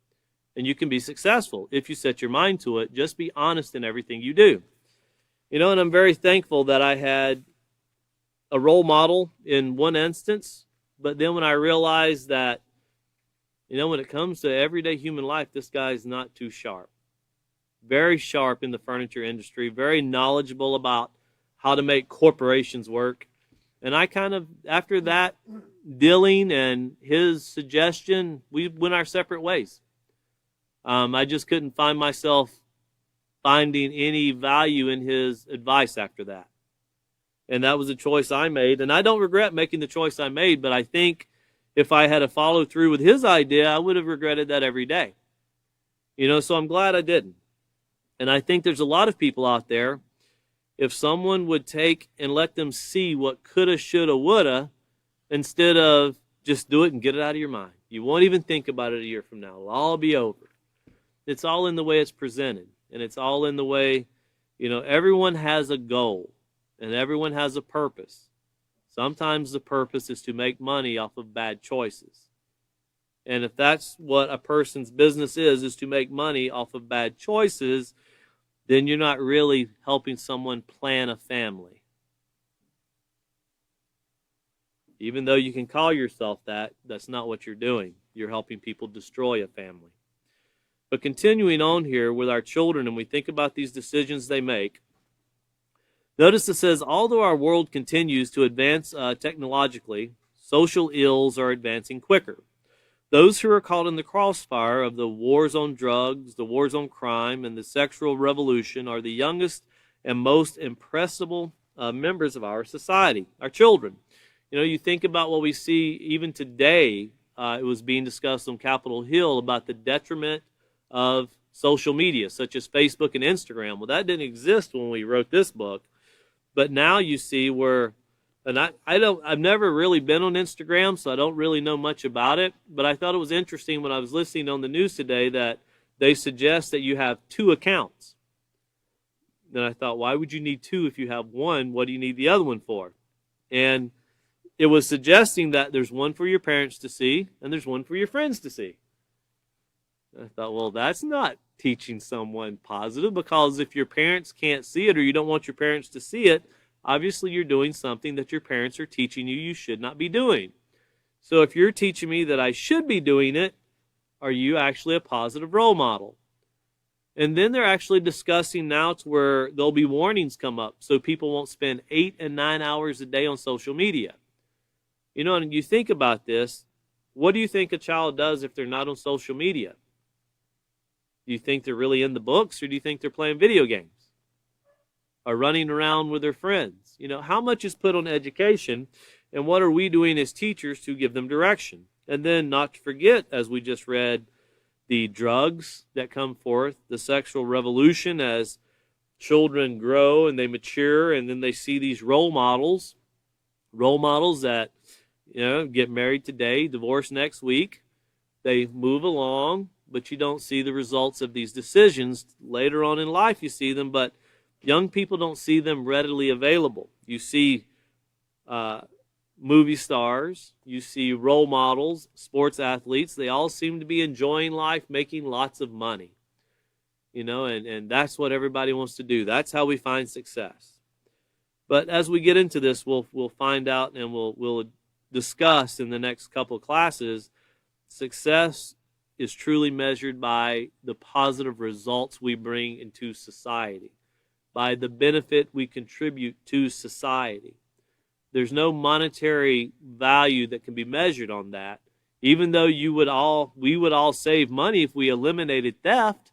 and you can be successful if you set your mind to it. Just be honest in everything you do. And I'm very thankful that I had a role model in one instance, but then when I realized that, when it comes to everyday human life, this guy's not too sharp. Very sharp in the furniture industry, very knowledgeable about how to make corporations work. And I kind of, after that dealing and his suggestion, we went our separate ways. I just couldn't find myself finding any value in his advice after that. And that was a choice I made. And I don't regret making the choice I made, but I think if I had to follow through with his idea, I would have regretted that every day. So I'm glad I didn't. And I think there's a lot of people out there, if someone would take and let them see what coulda, shoulda, woulda, instead of just do it and get it out of your mind. You won't even think about it a year from now. It'll all be over. It's all in the way it's presented. And it's all in the way, everyone has a goal and everyone has a purpose. Sometimes the purpose is to make money off of bad choices. And if that's what a person's business is to make money off of bad choices, then you're not really helping someone plan a family. Even though you can call yourself that, that's not what you're doing. You're helping people destroy a family. But continuing on here with our children, and we think about these decisions they make, notice it says, although our world continues to advance technologically, social ills are advancing quicker. Those who are caught in the crossfire of the wars on drugs, the wars on crime, and the sexual revolution are the youngest and most impressible members of our society, our children. You think about what we see even today. It was being discussed on Capitol Hill about the detriment of social media, such as Facebook and Instagram. Well, that didn't exist when we wrote this book. But now you see where, and I've never really been on Instagram, so I don't really know much about it. But I thought it was interesting when I was listening on the news today that they suggest that you have 2 accounts. Then I thought, why would you need 2 if you have one? What do you need the other one for? And it was suggesting that there's one for your parents to see and there's one for your friends to see. I thought, well, that's not teaching someone positive, because if your parents can't see it, or you don't want your parents to see it, obviously you're doing something that your parents are teaching you should not be doing. So if you're teaching me that I should be doing it, are you actually a positive role model? And then they're actually discussing now to where there'll be warnings come up so people won't spend 8 and 9 hours a day on social media. You know, and you think about this, what do you think a child does if they're not on social media? Do you think they're really in the books, or do you think they're playing video games or running around with their friends? You know, how much is put on education, and what are we doing as teachers to give them direction? And then not to forget, as we just read, the drugs that come forth, the sexual revolution as children grow and they mature, and then they see these role models that, you know, get married today, divorce next week. They move along, but you don't see the results of these decisions. Later on in life you see them, but young people don't see them readily available. You see movie stars, you see role models, sports athletes, they all seem to be enjoying life, making lots of money. You know, and that's what everybody wants to do. That's how we find success. But as we get into this, we'll find out, and we'll discuss in the next couple of classes, success is truly measured by the positive results we bring into society, by the benefit we contribute to society. There's no monetary value that can be measured on that. Even though we would all save money if we eliminated theft,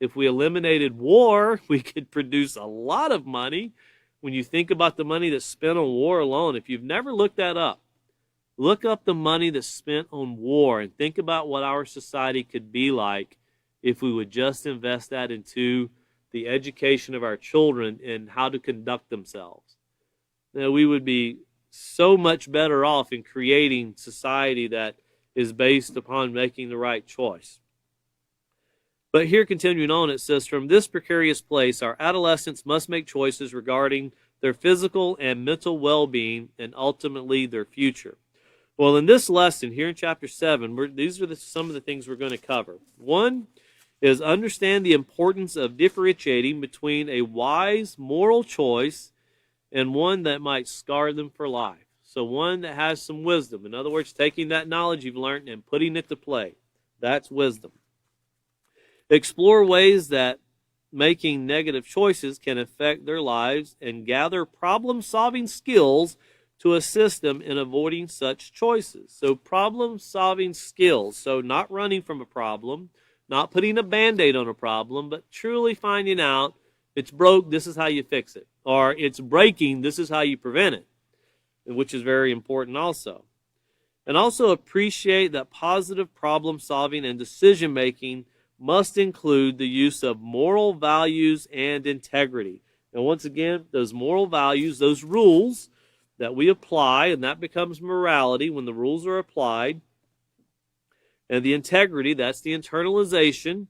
if we eliminated war, we could produce a lot of money. When you think about the money that's spent on war alone, if you've never looked that up, look up the money that's spent on war and think about what our society could be like if we would just invest that into the education of our children and how to conduct themselves. Now, we would be so much better off in creating society that is based upon making the right choice. But here, continuing on, it says, from this precarious place, our adolescents must make choices regarding their physical and mental well-being and ultimately their future. Well, in this lesson here in chapter 7, these are some of the things we're going to cover. One is understand the importance of differentiating between a wise moral choice and one that might scar them for life. So one that has some wisdom. In other words, taking that knowledge you've learned and putting it to play. That's wisdom. Explore ways that making negative choices can affect their lives and gather problem-solving skills to assist them in avoiding such choices. So problem-solving skills. So not running from a problem, not putting a Band-Aid on a problem, but truly finding out it's broke, this is how you fix it. Or it's breaking, this is how you prevent it, which is very important also. And also appreciate that positive problem-solving and decision-making must include the use of moral values and integrity. And once again, those moral values, those rules that we apply, and that becomes morality when the rules are applied. And the integrity, that's the internalization,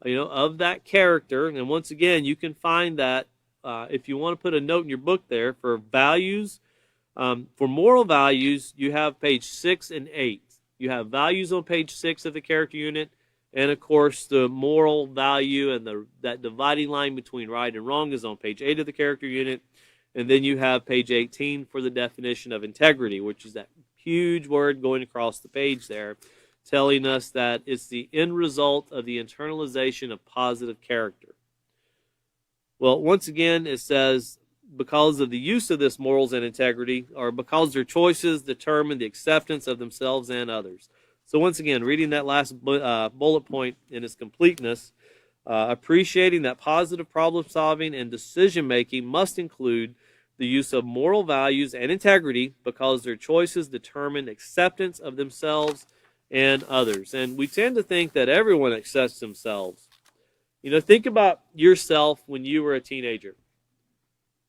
of that character. And once again, you can find that if you want to put a note in your book there for values. For moral values, you have page 6 and 8. You have values on page 6 of the character unit, and of course the moral value and that dividing line between right and wrong is on page 8 of the character unit. And then you have page 18 for the definition of integrity, which is that huge word going across the page there, telling us that it's the end result of the internalization of positive character. Well, once again, it says, because of the use of this morals and integrity, or because their choices determine the acceptance of themselves and others. So once again, reading that last bullet point in its completeness, appreciating that positive problem solving and decision making must include the use of moral values and integrity because their choices determine acceptance of themselves and others. And we tend to think that everyone accepts themselves. Think about yourself when you were a teenager,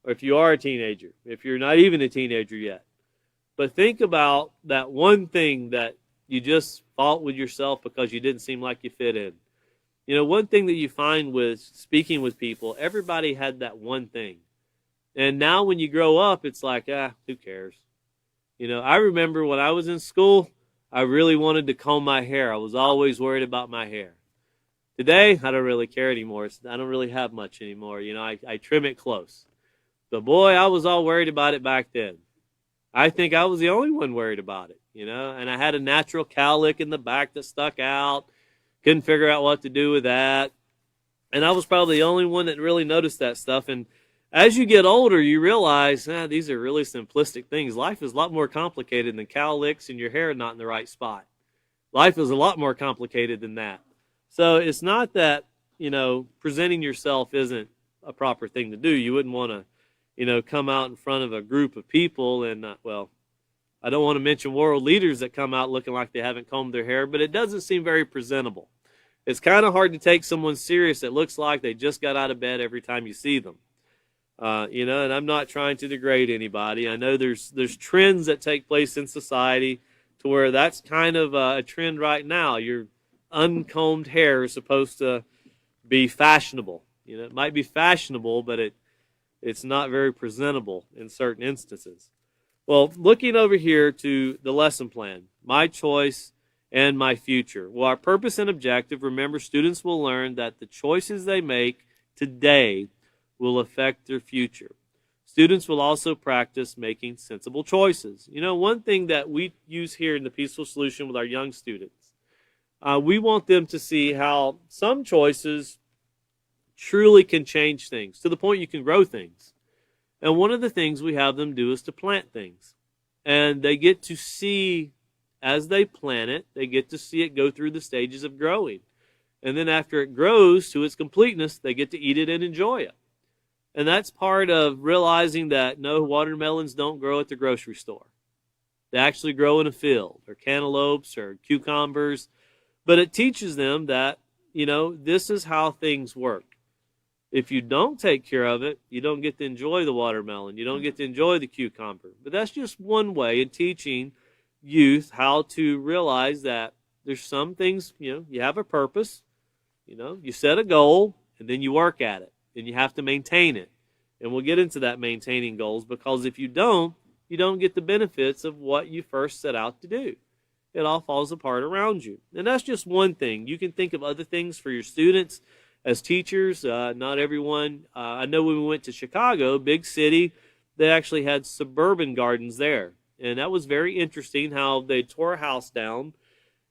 or if you are a teenager, if you're not even a teenager yet. But think about that one thing that you just fought with yourself because you didn't seem like you fit in. One thing that you find with speaking with people, everybody had that one thing. And now when you grow up, it's like, who cares? I remember when I was in school, I really wanted to comb my hair. I was always worried about my hair. Today, I don't really care anymore. I don't really have much anymore. I trim it close. But boy, I was all worried about it back then. I think I was the only one worried about it, and I had a natural cowlick in the back that stuck out. Couldn't figure out what to do with that. And I was probably the only one that really noticed that stuff. And as you get older, you realize, these are really simplistic things. Life is a lot more complicated than cowlicks and your hair not in the right spot. Life is a lot more complicated than that. So it's not that, presenting yourself isn't a proper thing to do. You wouldn't want to, come out in front of a group of people and, I don't want to mention world leaders that come out looking like they haven't combed their hair, but it doesn't seem very presentable. It's kind of hard to take someone serious that looks like they just got out of bed every time you see them. And I'm not trying to degrade anybody. I know there's trends that take place in society to where that's kind of a trend right now. Your uncombed hair is supposed to be fashionable. It might be fashionable, but it's not very presentable in certain instances. Well, looking over here to the lesson plan, my choice and my future. Well, our purpose and objective, remember, students will learn that the choices they make today will affect their future. Students will also practice making sensible choices. One thing that we use here in the Peaceful Solution with our young students, we want them to see how some choices truly can change things to the point you can grow things. And one of the things we have them do is to plant things. And they get to see, as they plant it, they get to see it go through the stages of growing. And then after it grows to its completeness, they get to eat it and enjoy it. And that's part of realizing that no, watermelons don't grow at the grocery store. They actually grow in a field, or cantaloupes, or cucumbers. But it teaches them that, this is how things work. If you don't take care of it, you don't get to enjoy the watermelon. You don't get to enjoy the cucumber. But that's just one way in teaching youth how to realize that there's some things, you have a purpose. You set a goal, and then you work at it. And you have to maintain it. And we'll get into that maintaining goals, because if you don't get the benefits of what you first set out to do. It all falls apart around you. And that's just one thing. You can think of other things for your students as teachers. Not everyone. I know when we went to Chicago, big city, they actually had suburban gardens there. And that was very interesting how they tore a house down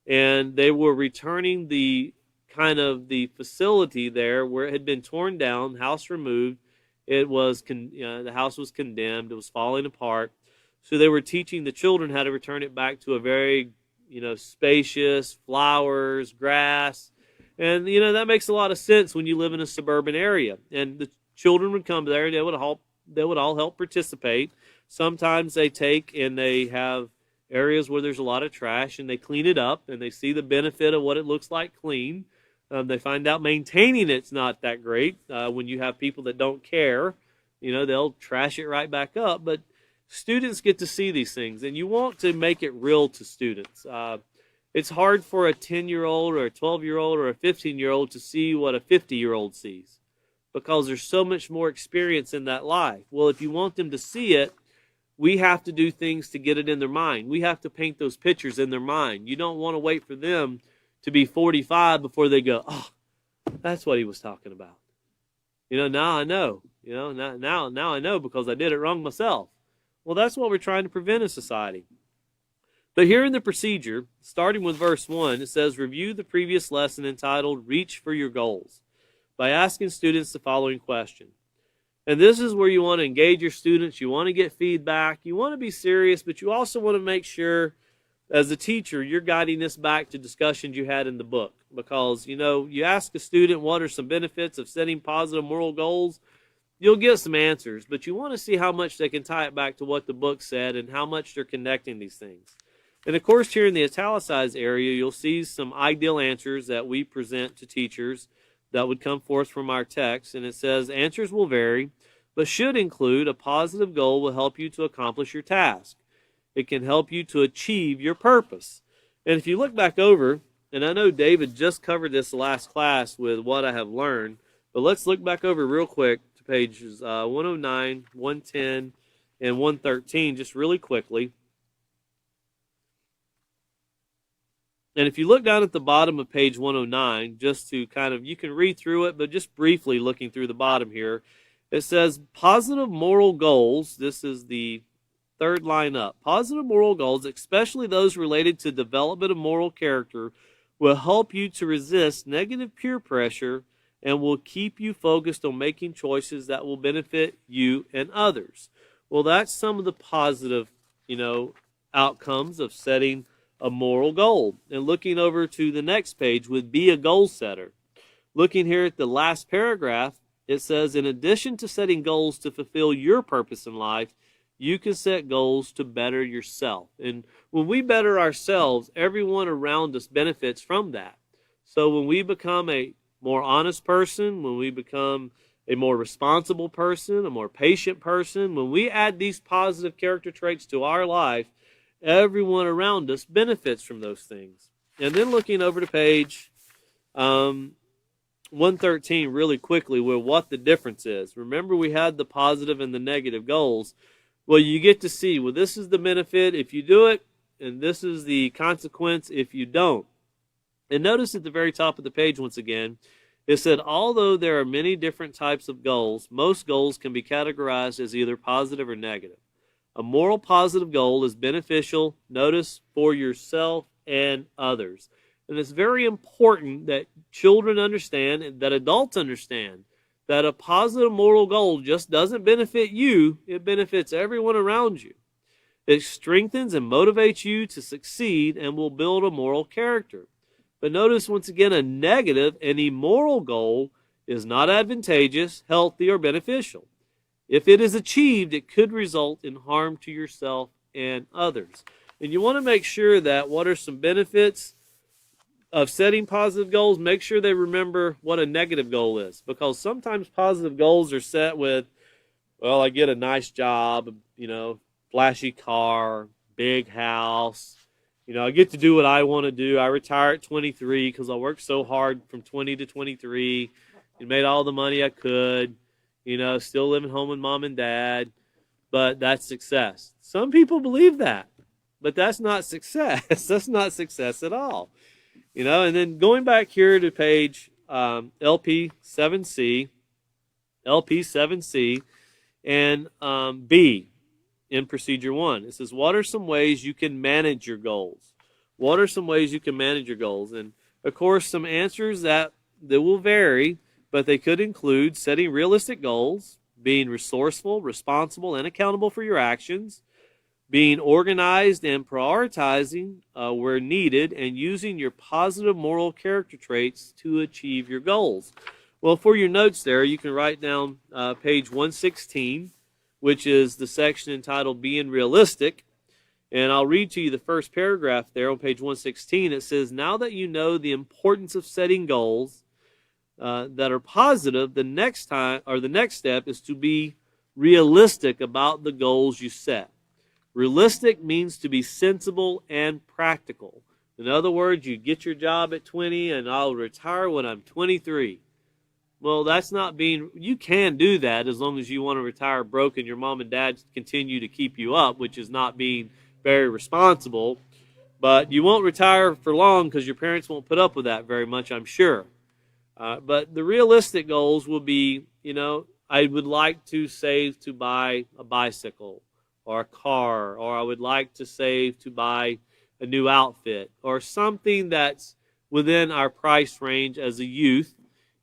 and they were returning the facility there where it had been torn down, house removed. It was the house was condemned. It was falling apart. So they were teaching the children how to return it back to a very, spacious, flowers, grass. And, that makes a lot of sense when you live in a suburban area. And the children would come there and they would all help participate. Sometimes they take and they have areas where there's a lot of trash and they clean it up and they see the benefit of what it looks like clean. They find out maintaining it's not that great. When you have people that don't care, they'll trash it right back up. But students get to see these things, and you want to make it real to students. It's hard for a 10-year-old or a 12-year-old or a 15-year-old to see what a 50-year-old sees, because there's so much more experience in that life. Well, if you want them to see it, we have to do things to get it in their mind. We have to paint those pictures in their mind. You don't want to wait for them to be 45 before they go, oh, that's what he was talking about. Now I know. Now I know because I did it wrong myself. Well, that's what we're trying to prevent in society. But here in the procedure, starting with verse 1, it says, review the previous lesson entitled Reach for Your Goals by asking students the following question. And this is where you want to engage your students. You want to get feedback. You want to be serious, but you also want to make sure as a teacher, you're guiding this back to discussions you had in the book. Because, you ask a student what are some benefits of setting positive moral goals, you'll get some answers. But you want to see how much they can tie it back to what the book said and how much they're connecting these things. And, of course, here in the italicized area, you'll see some ideal answers that we present to teachers that would come forth from our text. And it says, answers will vary, but should include a positive goal will help you to accomplish your task. It can help you to achieve your purpose. And if you look back over, and I know David just covered this last class with what I have learned, but let's look back over real quick to pages 109, 110, and 113 just really quickly. And if you look down at the bottom of page 109, just to kind of, you can read through it, but just briefly looking through the bottom here, it says positive moral goals. This is the third line up. Positive moral goals, especially those related to development of moral character, will help you to resist negative peer pressure and will keep you focused on making choices that will benefit you and others. Well, that's some of the positive, outcomes of setting a moral goal. And looking over to the next page would be a goal setter. Looking here at the last paragraph, it says, in addition to setting goals to fulfill your purpose in life, you can set goals to better yourself. And when we better ourselves, everyone around us benefits from that. So when we become a more honest person, when we become a more responsible person, a more patient person, when we add these positive character traits to our life, everyone around us benefits from those things. And then looking over to page 113 really quickly with what the difference is. Remember, we had the positive and the negative goals. Well, you get to see, well, this is the benefit if you do it, and this is the consequence if you don't. And notice at the very top of the page, once again, it said, although there are many different types of goals, most goals can be categorized as either positive or negative. A moral positive goal is beneficial, notice, for yourself and others. And it's very important that children understand and that adults understand that a positive moral goal just doesn't benefit you, it benefits everyone around you. It strengthens and motivates you to succeed and will build a moral character. But notice once again, a negative and immoral goal is not advantageous, healthy, or beneficial. If it is achieved, it could result in harm to yourself and others. And you want to make sure that what are some benefits of setting positive goals? Make sure they remember what a negative goal is. Because sometimes positive goals are set with, well, I get a nice job, flashy car, big house. I get to do what I want to do. I retire at 23 because I worked so hard from 20 to 23 and made all the money I could, still living home with mom and dad. But that's success. Some people believe that, but that's not success. That's not success at all. And then going back here to page LP7C, and B, in procedure 1. It says, what are some ways you can manage your goals? What are some ways you can manage your goals? And, of course, some answers that will vary, but they could include setting realistic goals, being resourceful, responsible, and accountable for your actions, being organized and prioritizing where needed, and using your positive moral character traits to achieve your goals. Well, for your notes there, you can write down page 116, which is the section entitled Being Realistic. And I'll read to you the first paragraph there on page 116. It says, now that you know the importance of setting goals that are positive, the next step is to be realistic about the goals you set. Realistic means to be sensible and practical. In other words, you get your job at 20 and I'll retire when I'm 23. Well, that's not being, you can do that as long as you want to retire broke and your mom and dad continue to keep you up, which is not being very responsible. But you won't retire for long because your parents won't put up with that very much, I'm sure. But the realistic goals will be, I would like to save to buy a bicycle or a car, or I would like to save to buy a new outfit or something that's within our price range as a youth.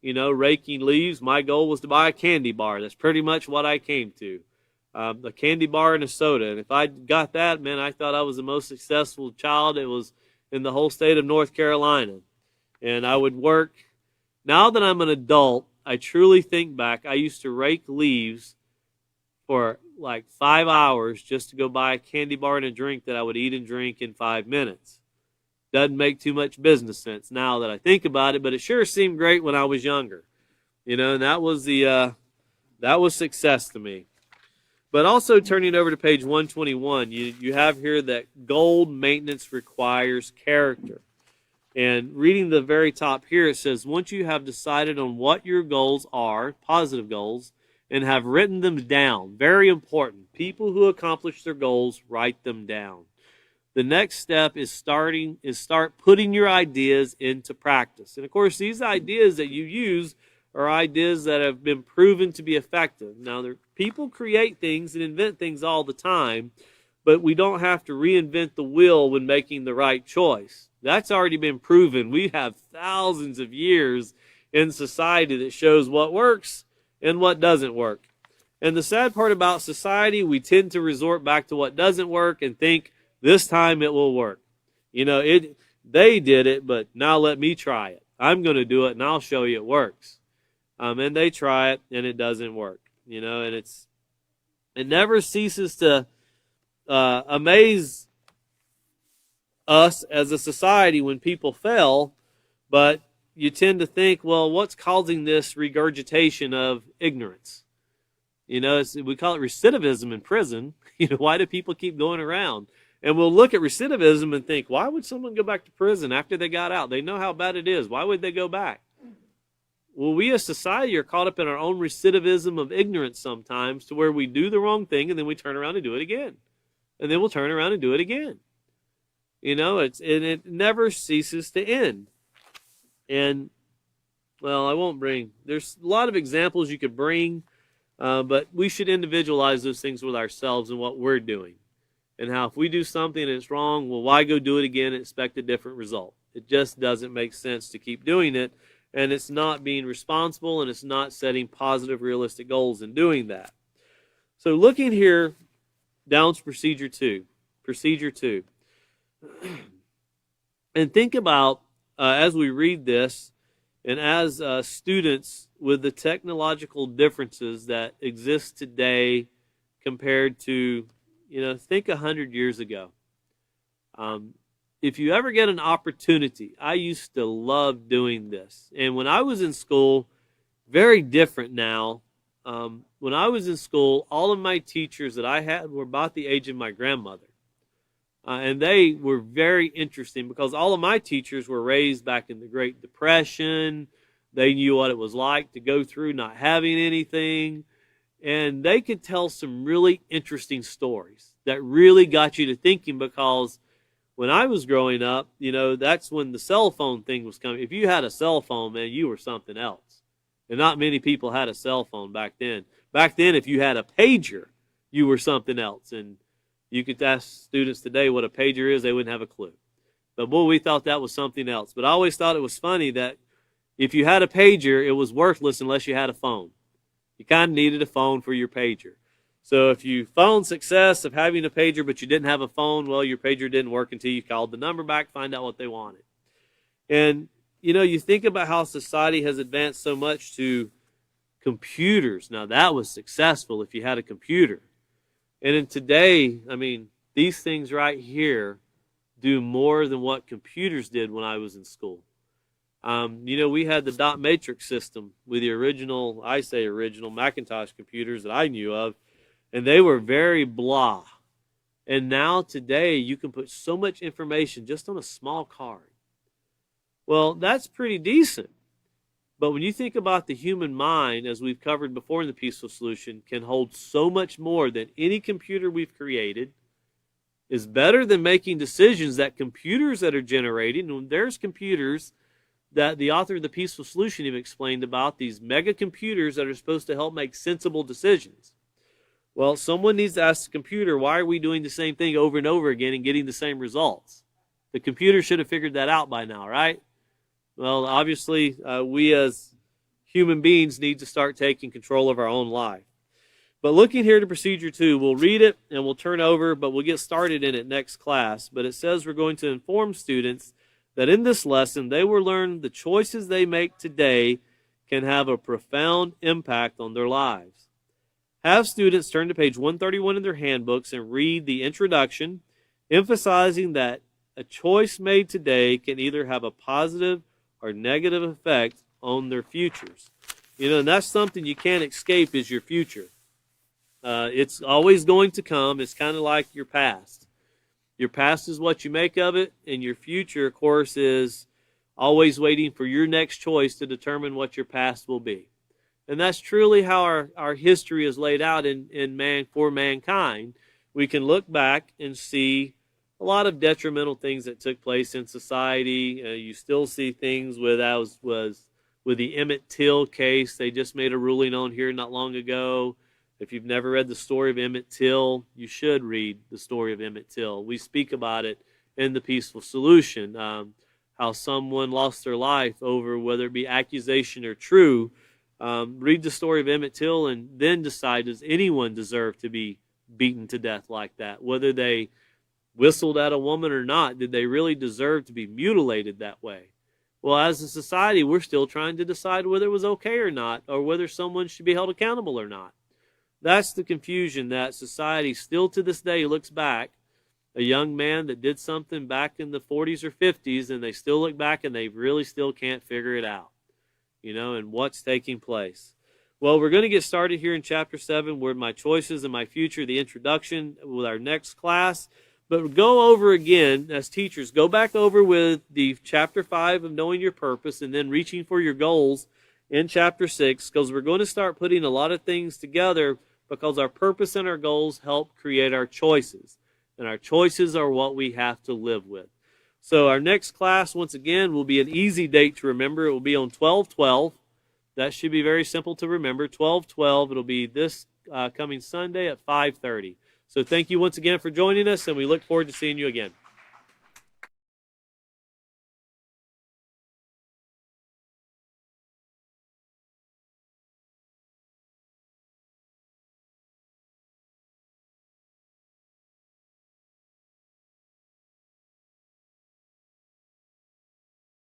Raking leaves, my goal was to buy a candy bar. That's pretty much what I came to. A candy bar and a soda. And if I got that, man, I thought I was the most successful child. It was in the whole state of North Carolina. And I would work. Now that I'm an adult, I truly think back, I used to rake leaves for like 5 hours just to go buy a candy bar and a drink that I would eat and drink in 5 minutes. Doesn't make too much business sense now that I think about it, but it sure seemed great when I was younger. And that was success to me. But also turning over to page 121, you have here that goal maintenance requires character. And reading the very top here, it says, once you have decided on what your goals are, positive goals, and have written them down, very important, people who accomplish their goals write them down. the next step is start putting your ideas into practice. And of course, these ideas that you use are ideas that have been proven to be effective. Now, people create things and invent things all the time, but we don't have to reinvent the wheel when making the right choice. That's already been proven. We have thousands of years in society that shows what works and what doesn't work. And the sad part about society, we tend to resort back to what doesn't work and think this time it will work. They did it, but now let me try it. I'm going to do it and I'll show you it works. And they try it and it doesn't work. And it never ceases to amaze us as a society when people fail, but you tend to think, well, what's causing this regurgitation of ignorance? We call it recidivism in prison. Why do people keep going around? And we'll look at recidivism and think, why would someone go back to prison after they got out? They know how bad it is. Why would they go back? Well, we as society are caught up in our own recidivism of ignorance sometimes, to where we do the wrong thing and then we turn around and do it again. And then we'll turn around and do it again. It never ceases to end. And, well, there's a lot of examples you could bring, but we should individualize those things with ourselves and what we're doing. And how if we do something and it's wrong, well, why go do it again and expect a different result? It just doesn't make sense to keep doing it. And it's not being responsible, and it's not setting positive, realistic goals in doing that. So looking here down to procedure two. And think about, as we read this, and as students, with the technological differences that exist today compared to, think 100 years ago. If you ever get an opportunity, I used to love doing this. And when I was in school, very different now. When I was in school, all of my teachers that I had were about the age of my grandmother. And they were very interesting because all of my teachers were raised back in the Great Depression. They knew what it was like to go through not having anything. And they could tell some really interesting stories that really got you to thinking, because when I was growing up, that's when the cell phone thing was coming. If you had a cell phone, man, you were something else. And not many people had a cell phone back then. Back then, if you had a pager, you were something else. And you could ask students today what a pager is, they wouldn't have a clue. But boy, we thought that was something else. But I always thought it was funny that if you had a pager, it was worthless unless you had a phone. You kind of needed a phone for your pager. So if you found success of having a pager but you didn't have a phone, well, your pager didn't work until you called the number back, find out what they wanted. And, you think about how society has advanced so much to computers. Now, that was successful if you had a computer. And in today, these things right here do more than what computers did when I was in school. We had the dot matrix system with the original Macintosh computers that I knew of, and they were very blah. And now today, you can put so much information just on a small card. Well, that's pretty decent. But when you think about the human mind, as we've covered before in the Peaceful Solution, can hold so much more than any computer we've created, is better than making decisions that computers that are generating. And there's computers that the author of the Peaceful Solution even explained about, these mega computers that are supposed to help make sensible decisions. Well, someone needs to ask the computer, why are we doing the same thing over and over again and getting the same results? The computer should have figured that out by now, right? Well, obviously, we as human beings need to start taking control of our own life. But looking here to procedure 2, we'll read it and we'll turn over, but we'll get started in it next class. But it says we're going to inform students that in this lesson, they will learn the choices they make today can have a profound impact on their lives. Have students turn to page 131 in their handbooks and read the introduction, emphasizing that a choice made today can either have a positive or negative effect on their futures. And that's something you can't escape, is your future. It's always going to come. It's kind of like your past. Your past is what you make of it, and your future, of course, is always waiting for your next choice to determine what your past will be. And that's truly how our history is laid out for mankind. We can look back and see a lot of detrimental things that took place in society. You still see things with with the Emmett Till case. They just made a ruling on here not long ago. If you've never read the story of Emmett Till, you should read the story of Emmett Till. We speak about it in the Peaceful Solution, how someone lost their life over whether it be accusation or true. Read the story of Emmett Till and then decide, does anyone deserve to be beaten to death like that? Whether they whistled at a woman or not, did they really deserve to be mutilated that way? Well, as a society, we're still trying to decide whether it was okay or not, or whether someone should be held accountable or not. That's the confusion that society still to this day looks back. A young man that did something back in the 40s or 50s, and they still look back and they really still can't figure it out, and what's taking place. Well, we're going to get started here in Chapter 7 with my choices and my future, the introduction with our next class. But go over again, as teachers, go back over with the Chapter 5 of Knowing Your Purpose and then Reaching for Your Goals in Chapter 6, because we're going to start putting a lot of things together because our purpose and our goals help create our choices. And our choices are what we have to live with. So our next class, once again, will be an easy date to remember. It will be on 12/12. That should be very simple to remember. 12/12. It'll be this coming Sunday at 5:30. So thank you once again for joining us, and we look forward to seeing you again.